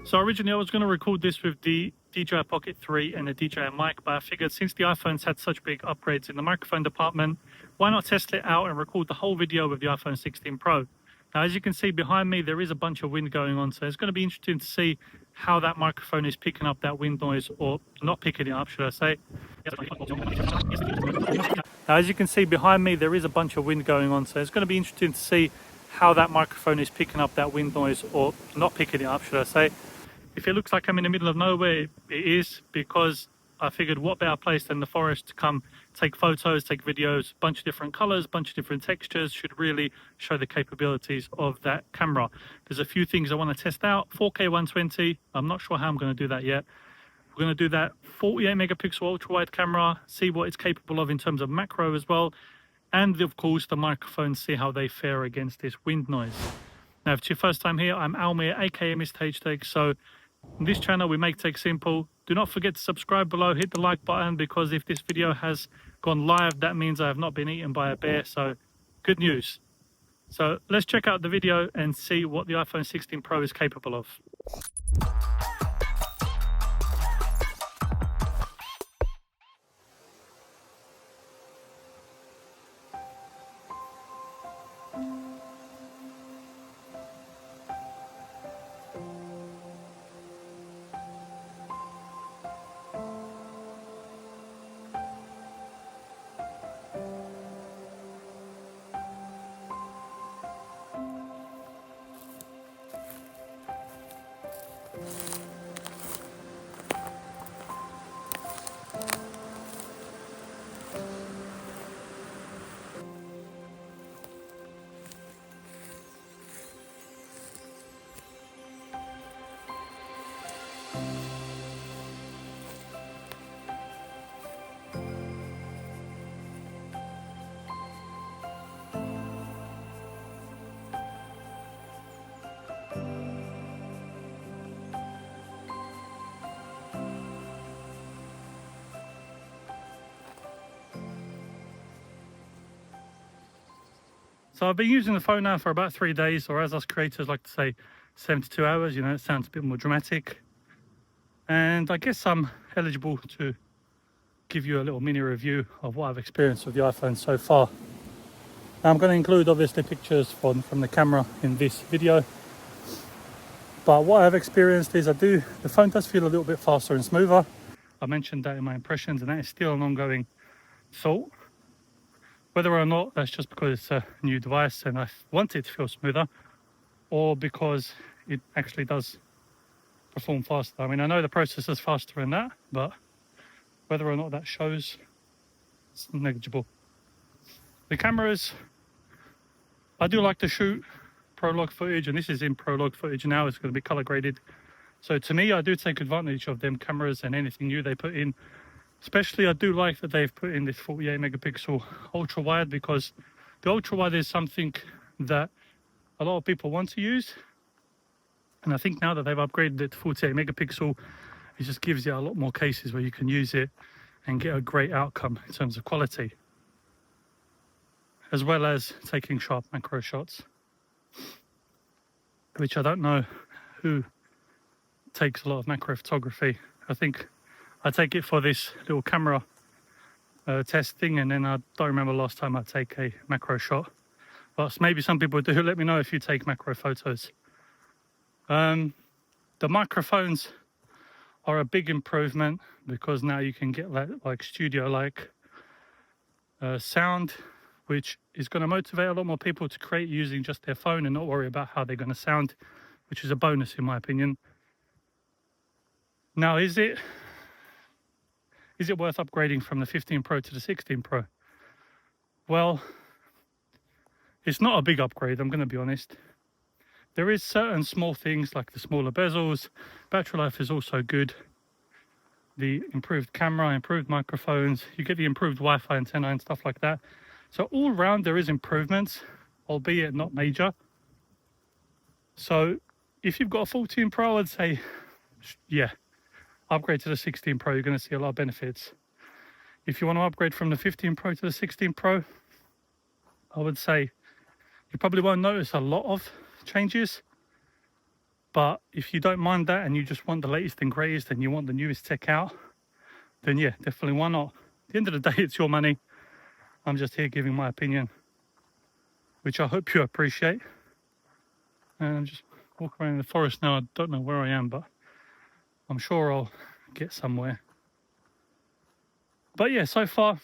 So originally I was going to record this with the DJI Pocket 3 and the DJI mic, but I figured since the iPhone's had such big upgrades in the microphone department, why not test it out and record the whole video with the iPhone 16 Pro. Now, as you can see behind me, there is a bunch of wind going on, so it's going to be interesting to see how that microphone is picking up that wind noise, or not picking it up, should I say. Now, as you can see behind me, there is a bunch of wind going on, so it's going to be interesting to see how that microphone is picking up that wind noise, or not picking it up, should I say. If it looks like I'm in the middle of nowhere, it is because I figured what better place than the forest to come take photos, take videos, bunch of different colors, bunch of different textures, should really show the capabilities of that camera. There's a few things I want to test out. 4K 120, I'm not sure how I'm going to do that yet. We're going to do that 48 megapixel ultra wide camera, see what it's capable of in terms of macro as well. And of course the microphones, see how they fare against this wind noise. Now, if it's your first time here, I'm Almir, aka Mr. H-Tech. So on this channel, we make tech simple. Do not forget to subscribe below, hit the like button, because if this video has gone live, that means I have not been eaten by a bear, so good news. So let's check out the video and see what the iPhone 16 Pro is capable of. So I've been using the phone now for about 3 days, or as us creators like to say, 72 hours. You know, it sounds a bit more dramatic. And I guess I'm eligible to give you a little mini review of what I've experienced with the iPhone so far. Now, I'm going to include obviously pictures from the camera in this video. But what I've experienced is the phone does feel a little bit faster and smoother. I mentioned that in my impressions, and that is still an ongoing thought. Whether or not that's just because it's a new device and I want it to feel smoother, or because it actually does perform faster. I mean, I know the processor's faster than that, but whether or not that shows, it's negligible. The cameras, I do like to shoot prologue footage, and this is in prologue footage now. It's going to be color graded. So to me, I do take advantage of them cameras and anything new they put in. Especially, I do like that they've put in this 48 megapixel ultra wide, because the ultra wide is something that a lot of people want to use. And I think now that they've upgraded it to 48 megapixel, it just gives you a lot more cases where you can use it and get a great outcome in terms of quality, as well as taking sharp macro shots, which I don't know who takes a lot of macro photography. I take it for this little camera test thing, and then I don't remember last time I take a macro shot. But maybe some people do. Let me know if you take macro photos. The microphones are a big improvement, because now you can get like studio-like sound, which is going to motivate a lot more people to create using just their phone and not worry about how they're going to sound, which is a bonus in my opinion. Now, is it worth upgrading from the 15 Pro to the 16 Pro? Well, it's not a big upgrade, I'm going to be honest. There is certain small things like the smaller bezels, battery life is also good, the improved camera, improved microphones, you get the improved Wi-Fi antenna and stuff like that. So all around there is improvements, albeit not major. So if you've got a 14 Pro, I'd say, yeah, upgrade to the 16 Pro, you're going to see a lot of benefits. If you want to upgrade from the 15 Pro to the 16 Pro, I would say you probably won't notice a lot of changes. But if you don't mind that and you just want the latest and greatest and you want the newest tech out, then yeah, definitely, why not? At the end of the day, it's your money. I'm just here giving my opinion, which I hope you appreciate. And I'm just walking around in the forest now. I don't know where I am, but I'm sure I'll get somewhere. But yeah, so far,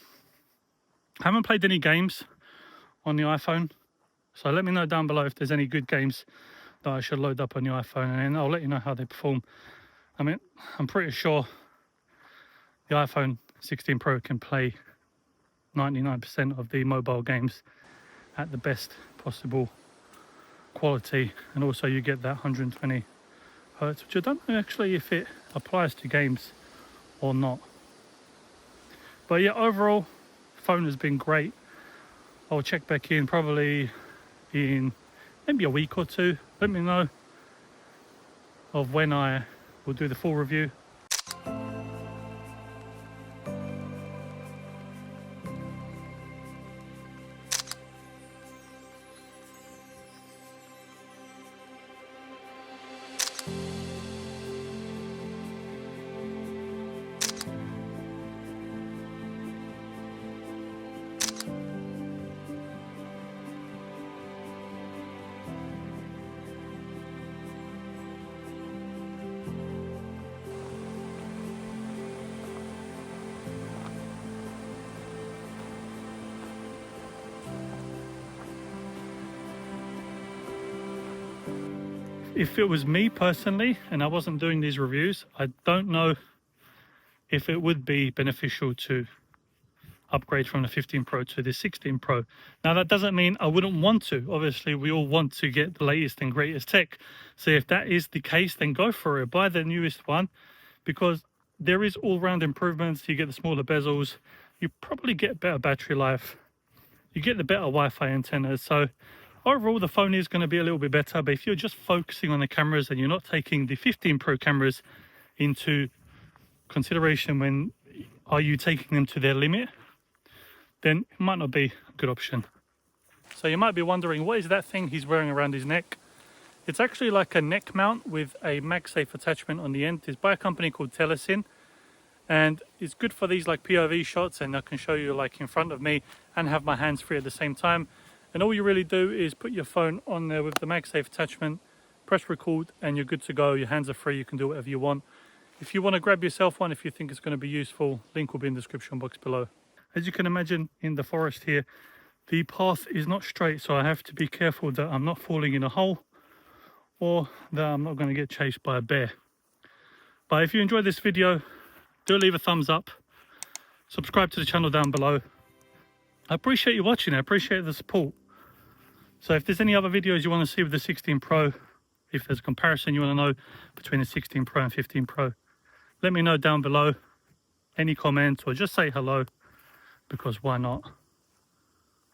I haven't played any games on the iPhone. So let me know down below if there's any good games that I should load up on the iPhone, and then I'll let you know how they perform. I mean, I'm pretty sure the iPhone 16 Pro can play 99% of the mobile games at the best possible quality, and also you get that 120 hertz, which I don't know actually if it applies to games or not. But yeah, overall, phone has been great. I'll check back in probably in maybe a week or two. Let me know of when I will do the full review. If it was me personally and I wasn't doing these reviews, I don't know if it would be beneficial to upgrade from the 15 Pro to the 16 Pro. Now that doesn't mean I wouldn't want to. Obviously we all want to get the latest and greatest tech. So if that is the case, then go for it. Buy the newest one, because there is all-round improvements. You get the smaller bezels, you probably get better battery life, you get the better Wi-Fi antennas. So overall, the phone is going to be a little bit better, but if you're just focusing on the cameras and you're not taking the 15 Pro cameras into consideration when are you taking them to their limit, then it might not be a good option. So you might be wondering, what is that thing he's wearing around his neck? It's actually like a neck mount with a MagSafe attachment on the end. It's by a company called Telesin, and it's good for these like POV shots, and I can show you like in front of me and have my hands free at the same time. And all you really do is put your phone on there with the MagSafe attachment, press record, and you're good to go. Your hands are free, you can do whatever you want. If you want to grab yourself one, if you think it's going to be useful, link will be in the description box below. As you can imagine, in the forest here, the path is not straight, so I have to be careful that I'm not falling in a hole or that I'm not going to get chased by a bear. But if you enjoyed this video, do leave a thumbs up, subscribe to the channel down below. I appreciate you watching, I appreciate the support. So if there's any other videos you want to see with the 16 Pro, if there's a comparison you want to know between the 16 Pro and 15 Pro, let me know down below. Any comments, or just say hello, because why not?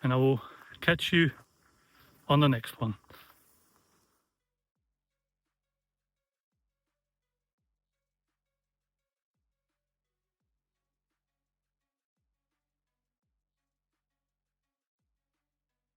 And I will catch you on the next one.